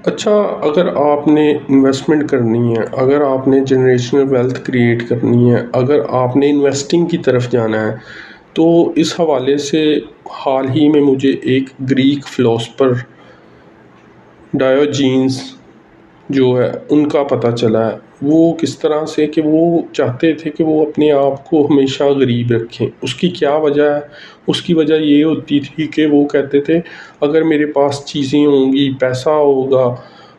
اچھا، اگر آپ نے انویسٹمنٹ کرنی ہے، اگر آپ نے جنریشنل ویلتھ کریٹ کرنی ہے، اگر آپ نے انویسٹنگ کی طرف جانا ہے، تو اس حوالے سے حال ہی میں مجھے ایک گریک فلاسفر ڈایوجینس جو ہے ان کا پتہ چلا ہے۔ وہ کس طرح سے کہ وہ چاہتے تھے کہ وہ اپنے آپ کو ہمیشہ غریب رکھیں۔ اس کی کیا وجہ ہے؟ اس کی وجہ یہ ہوتی تھی کہ وہ کہتے تھے اگر میرے پاس چیزیں ہوں گی، پیسہ ہوگا،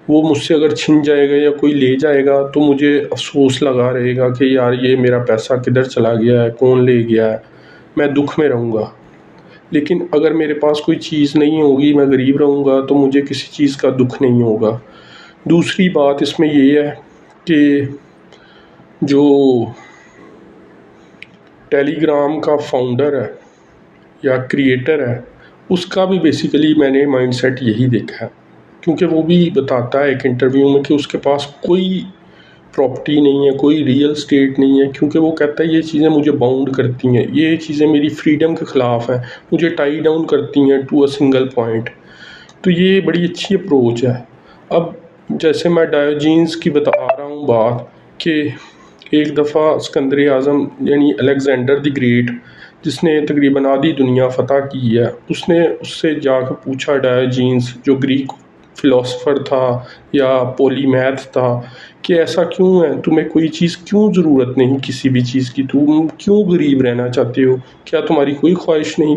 وہ مجھ سے اگر چھن جائے گا یا کوئی لے جائے گا تو مجھے افسوس لگا رہے گا کہ یار یہ میرا پیسہ کدھر چلا گیا ہے، کون لے گیا ہے، میں دکھ میں رہوں گا۔ لیکن اگر میرے پاس کوئی چیز نہیں ہوگی، میں غریب رہوں گا، تو مجھے کسی چیز کا دکھ نہیں ہوگا۔ دوسری بات اس میں یہ ہے کہ جو ٹیلی گرام کا فاؤنڈر ہے یا کریٹر ہے، اس کا بھی بیسیکلی میں نے مائنڈ سیٹ یہی دیکھا ہے، کیونکہ وہ بھی بتاتا ہے ایک انٹرویو میں کہ اس کے پاس کوئی پراپرٹی نہیں ہے، کوئی ریئل اسٹیٹ نہیں ہے، کیونکہ وہ کہتا ہے یہ چیزیں مجھے باؤنڈ کرتی ہیں، یہ چیزیں میری فریڈم کے خلاف ہیں، مجھے ٹائی ڈاؤن کرتی ہیں ٹو اے سنگل پوائنٹ۔ تو یہ بڑی اچھی اپروچ ہے۔ اب جیسے میں ڈایوجینس کی بتا رہا ہوں بات، کہ ایک دفعہ اسکندر اعظم یعنی الیگزینڈر دی گریٹ، جس نے تقریباً آدھی دنیا فتح کی ہے، اس نے اس سے جا کے پوچھا، ڈایوجینس جو گریک فلاسفر تھا یا پولی میتھ تھا، کہ ایسا کیوں ہے، تمہیں کوئی چیز کیوں ضرورت نہیں کسی بھی چیز کی، تم کیوں غریب رہنا چاہتے ہو، کیا تمہاری کوئی خواہش نہیں؟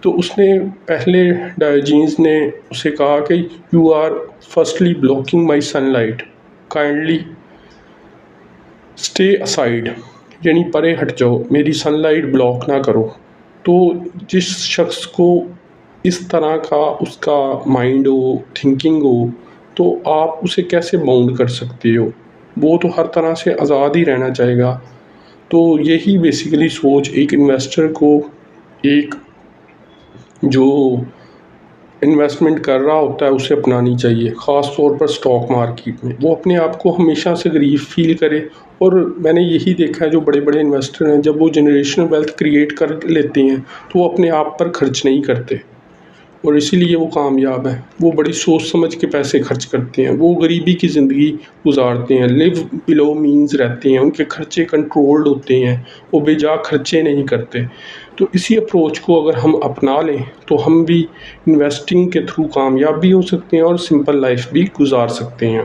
تو اس نے پہلے ڈایوجینس نے اسے کہا کہ you are firstly blocking my sunlight, kindly stay aside, یعنی پرے ہٹ جاؤ، میری سن لائٹ بلاک نہ کرو۔ تو جس شخص کو اس طرح کا اس کا مائنڈ ہو، تھنکنگ ہو، تو آپ اسے کیسے باؤنڈ کر سکتے ہو؟ وہ تو ہر طرح سے آزاد ہی رہنا چاہے گا۔ تو یہی بیسیکلی سوچ ایک انویسٹر کو، ایک جو انویسٹمنٹ کر رہا ہوتا ہے، اسے اپنانی چاہیے، خاص طور پر سٹاک مارکیٹ میں۔ وہ اپنے آپ کو ہمیشہ سے غریب فیل کرے، اور میں نے یہی دیکھا ہے جو بڑے بڑے انویسٹر ہیں، جب وہ جنریشنل ویلتھ کریٹ کر لیتے ہیں تو وہ اپنے آپ پر خرچ نہیں کرتے، اور اسی لیے وہ کامیاب ہیں۔ وہ بڑی سوچ سمجھ کے پیسے خرچ کرتے ہیں، وہ غریبی کی زندگی گزارتے ہیں، لیو بلو مینز رہتے ہیں، ان کے خرچے کنٹرولڈ ہوتے ہیں، وہ بے جا خرچے نہیں کرتے۔ تو اسی اپروچ کو اگر ہم اپنا لیں تو ہم بھی انویسٹنگ کے تھرو کامیاب بھی ہو سکتے ہیں اور سمپل لائف بھی گزار سکتے ہیں۔